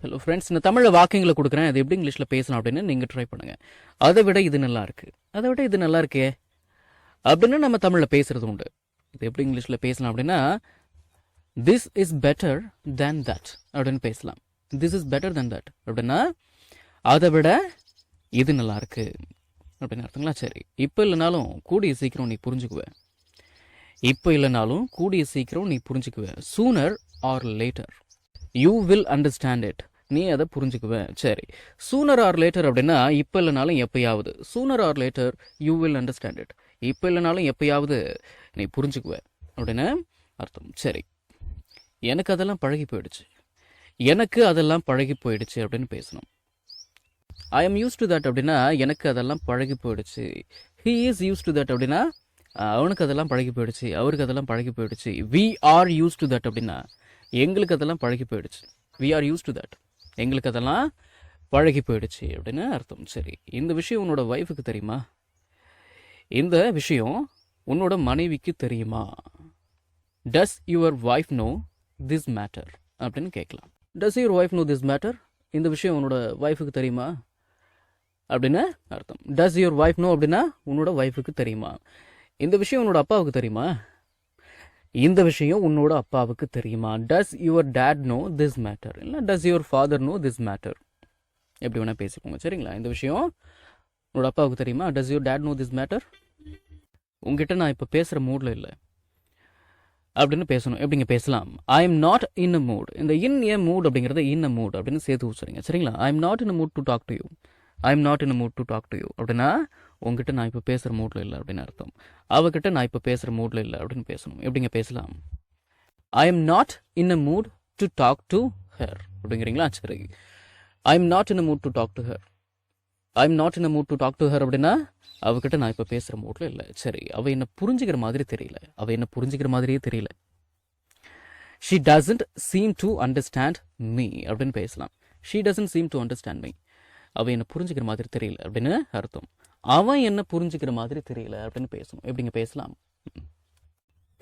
Hello friends, நான் தமிழில் வாக்கியங்களை கொடுக்குறேன். அது எப்படி இங்கிலீஷில் பேசணும் அப்படின்னு நீங்கள் ட்ரை பண்ணுங்கள். அதை விட இது நல்லா இருக்கு, அதை விட இது நல்லா இருக்கே அப்படின்னு நம்ம தமிழில் பேசுகிறது உண்டு. இது எப்படி இங்கிலீஷில் பேசலாம் அப்படின்னா, this is better than that அப்படின்னு பேசலாம். This is better than that அப்படின்னா அதை விட இது நல்லா இருக்கு அப்படின்னு அர்த்தங்களா? சரி, இப்போ இல்லைனாலும் கூடிய சீக்கிரம் நீ புரிஞ்சுக்குவேன். இப்போ இல்லைனாலும் கூடிய சீக்கிரம் நீ புரிஞ்சுக்குவேன். Sooner or later you will understand it. நீ அதை புரிஞ்சுக்குவேன். சரி, சூனர் ஆர் லேட்டர் அப்படின்னா இப்போ இல்லைனாலும் எப்பயாவது. Sooner or later you will understand it. இப்போ இல்லைனாலும் எப்பயாவது நீ புரிஞ்சுக்குவேன் அப்படின்னு அர்த்தம். சரி, எனக்கு அதெல்லாம் பழகி போயிடுச்சு. எனக்கு அதெல்லாம் பழகி போயிடுச்சு அப்படின்னு பேசணும். I am used to that அப்படின்னா எனக்கு அதெல்லாம் பழகி போயிடுச்சு. He is used to that அப்படின்னா அவனுக்கு அதெல்லாம் பழகி போயிடுச்சு, அவருக்கு அதெல்லாம் பழகி போயிடுச்சு. We are used to that அப்படின்னா எங்களுக்கு அதெல்லாம் பழகி போயிடுச்சு. We are used to that, எங்களுக்கு அதெல்லாம் பழகி போயிடுச்சு அப்படின்னு அர்த்தம். சரி, இந்த விஷயம் உன்னோட ஒய்ஃபுக்கு தெரியுமா? இந்த விஷயம் உன்னோட மனைவிக்கு தெரியுமா? Does your wife know this matter அப்படின்னு கேட்கலாம். Does your wife know this matter? இந்த விஷயம் உன்னோட ஒய்ஃபுக்கு தெரியுமா அப்படின்னு அர்த்தம். டஸ் யுவர் ஒய்ஃப் நோ அப்படின்னா உன்னோட ஒய்ஃபுக்கு தெரியுமா. இந்த விஷயம் உன்னோட அப்பாவுக்கு தெரியுமா? இந்த விஷயம் உன்னோட அப்பாவுக்கு தெரியுமா. Does your dad know this matter, இல்லை does your father know this matter, எப்படி வேணால் பேசிக்கோங்க. சரிங்களா? இந்த விஷயம் உன்னோட அப்பாவுக்கு தெரியுமா. Does your dad know this matter. உங்ககிட்ட நான் இப்போ பேசுகிற மூடில் இல்லை அப்படின்னு பேசணும். எப்படிங்க பேசலாம்? I am not in a mood. இந்த இன் ஏ மூட் அப்படிங்கிறத இன் அ மூட் அப்படின்னு சேர்த்து வச்சுருங்க. சரிங்களா? I am not in a mood to talk to you. I am not in a mood to talk to you அப்படின்னா உங்ககிட்ட நான் இப்போ பேசுகிற மூடில் இல்லை அப்படின்னு அர்த்தம். அவகிட்ட நான் இப்போ பேசுகிற மூடில் இல்லை அப்படின்னு பேசணும். எப்படிங்க பேசலாம்? I am not in a mood to talk to her அப்படிங்கிறீங்களா? சரி, I am not in a mood to talk to her. I am not in a mood to talk to her அப்படின்னா அவகிட்ட நான் இப்போ பேசுகிற மூடில் இல்லை. சரி, அவள் என்ன புரிஞ்சுக்கிற மாதிரி தெரியல. அவள் என்ன புரிஞ்சுக்கிற மாதிரியே தெரியல. She doesn't seem to understand me அப்படின்னு பேசலாம். She doesn't seem to understand me. அவள் என்ன புரிஞ்சுக்கிற மாதிரி தெரியல அப்படின்னு அர்த்தம். அவன் என்ன புரிஞ்சுக்கிற மாதிரி தெரியல அப்படின்னு பேசணும். எப்படிங்க பேசலாம்?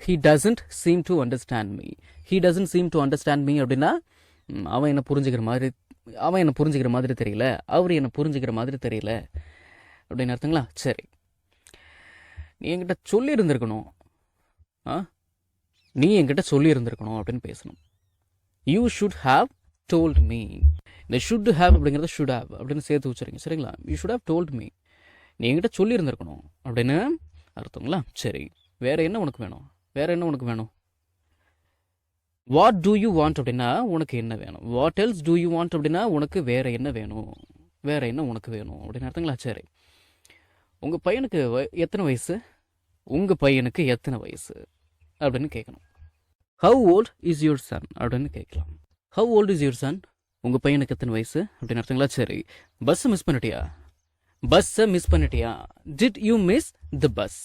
He doesn't seem to understand me. He doesn't seem to understand me அப்படின்னா அவன் என்ன புரிஞ்சுக்கிற மாதிரி தெரியல, அவர் என்ன புரிஞ்சுக்கிற மாதிரி தெரியல அப்படின்னு அர்த்தங்களா? சரி, நீ என்கிட்ட சொல்லி இருந்திருக்கணும். நீ என்கிட்ட சொல்லி இருந்திருக்கணும் அப்படின்னு பேசணும். You should have told me. இந்த ஷுட் ஹேவ் அப்படிங்கிறத ஷுட் ஹேவ் அப்படின்னு சேர்த்து வச்சுருங்க. சரிங்களா? You should have told me. நீ என்கிட்ட சொல்லியிருந்திருக்கணும் அப்படின்னு அர்த்தங்களா? சரி, வேற என்ன உனக்கு வேணும்? வேற என்ன உனக்கு வேணும்? வாட் டூ யூ வாண்ட் அப்படின்னா உனக்கு என்ன வேணும்? What else do you want அப்படின்னா உனக்கு வேற என்ன வேணும்? வேற என்ன உனக்கு வேணும் அப்படின்னு அர்த்தங்களா? சரி, உங்கள் பையனுக்கு எத்தனை வயசு? உங்கள் பையனுக்கு எத்தனை வயசு அப்படின்னு கேட்கணும். How old is your son அப்படின்னு கேட்கலாம். How old is your son? உங்கள் பையனுக்கு எத்தனை வயசு அப்படின்னு அர்த்தங்களா? சரி, பஸ்ஸை மிஸ் பண்ணிட்டியா? பஸ்ஸை மிஸ் பண்ணிட்டியா? Did you miss the bus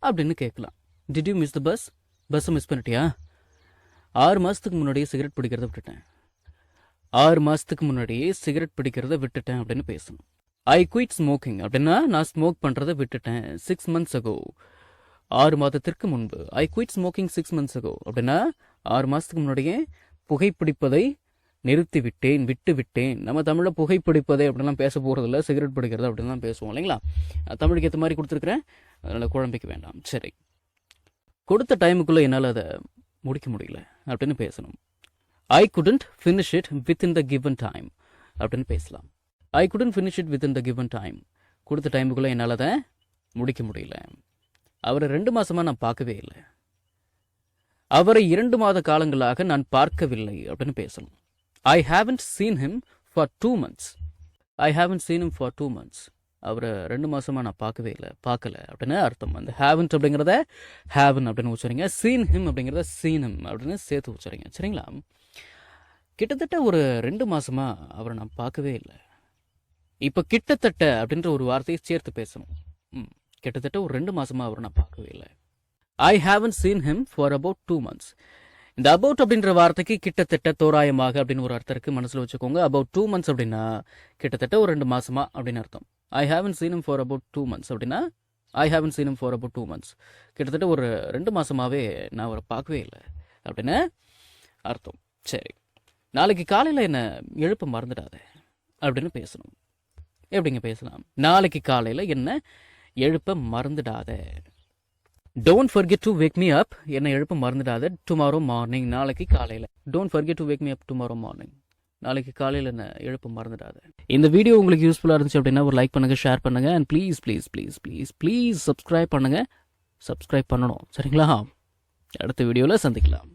அப்படின்னு கேட்கலாம். Did you miss the bus? பஸ்ஸை மிஸ் பண்ணிட்டியா? 6 மாதத்துக்கு முன்னாடியே சிகரெட் பிடிக்கிறத விட்டுட்டேன். 6 மாதத்துக்கு முன்னாடியே சிகரெட் பிடிக்கிறத விட்டுட்டேன் அப்படின்னு பேசணும். ஐ குயிட் ஸ்மோக்கிங் அப்படின்னா நான் ஸ்மோக் பண்ணுறதை விட்டுட்டேன் 6 months ago. 6 மாதத்திற்கு முன்பு. ஐ குயிட் ஸ்மோக்கிங் 6 months ago அப்படின்னா 6 மாதத்துக்கு முன்னாடியே புகைப்பிடிப்பதை நிறுத்தி விட்டேன், விட்டு விட்டேன். நம்ம தமிழில் புகைப்பிடிப்பதை அப்படிலாம் பேச போகிறதில்ல, சிகரெட் பிடிக்கிறது அப்படின்லாம் பேசுவோம் இல்லைங்களா? தமிழுக்கு ஏற்ற மாதிரி கொடுத்துருக்குறேன், அதனால் குழம்பிக்க வேண்டாம். சரி, கொடுத்த டைமுக்குள்ளே என்னால் அதை முடிக்க முடியல அப்படின்னு பேசணும். ஐ couldn't finish it within the given time அப்படின்னு பேசலாம். ஐ couldn't finish it within the given time. கொடுத்த டைமுக்குள்ளே என்னால் அதை முடிக்க முடியல. அவரை 2 மாதமாக நான் பார்க்கவே இல்லை. அவரை 2 மாத காலங்களாக நான் பார்க்கவில்லை அப்படின்னு பேசணும். I haven't seen him for 2 months. I haven't seen him for 2 months. அவரை 2 மாதமாக நான் பார்க்கல அப்படின்னு அர்த்தம். அந்த haven't அப்படிங்கிறத haven அப்படின்னு வச்சுறீங்க. seen him அப்படிங்கிறத seen him அப்படின்னு சேர்த்து வச்சுறீங்க. சரிங்களா? கிட்டத்தட்ட ஒரு 2 மாதமாக அவரை நான் பார்க்கவே இல்லை. இப்போ கிட்டத்தட்ட அப்படின்ற ஒரு வார்த்தையை சேர்த்து பேசணும். கிட்டத்தட்ட ஒரு 2 மாதமாக அவரை நான் பார்க்கவே இல்லை. I haven't seen him for about 2 months. இந்த அபவுட் அப்படின்ற வார்த்தைக்கு கிட்டத்தட்ட தோராயமாக அப்படின்னு ஒரு அர்த்தம் இருக்குது, மனசில் வச்சுக்கோங்க. அபவுட் 2 months அப்படின்னா கிட்டத்தட்ட ஒரு 2 மாதமா அப்படின்னு அர்த்தம். I haven't seen him for about 2 months அப்படின்னா I haven't seen him for about 2 months. கிட்டத்தட்ட ஒரு 2 மாதமாகவே நான் அவரை பார்க்கவே இல்லை அப்படின்னு அர்த்தம். சரி, நாளைக்கு காலையில் என்ன எழுப்ப மறந்துடாத அப்படின்னு பேசணும். எப்படிங்க பேசலாம்? நாளைக்கு காலையில் என்ன எழுப்ப மறந்துடாத. Don't forget to wake me அப், என்ன எழுப்ப மறந்துடாத டுமாரோ மார்னிங், நாளைக்கு காலையில். Don't forget to wake me up tomorrow morning, நாளைக்கு காலையில் என்ன எழுப்ப மறந்துடாத. இந்த வீடியோ உங்களுக்கு யூஸ்ஃபுல்லாக இருந்துச்சு அப்படின்னா ஒரு லைக் பண்ணுங்கள், ஷேர் பண்ணுங்கள், and please please please please please subscribe பண்ணுங்கள். சப்ஸ்கிரைப் பண்ணணும், சரிங்களா? அடுத்த வீடியோவில் சந்திக்கலாம்.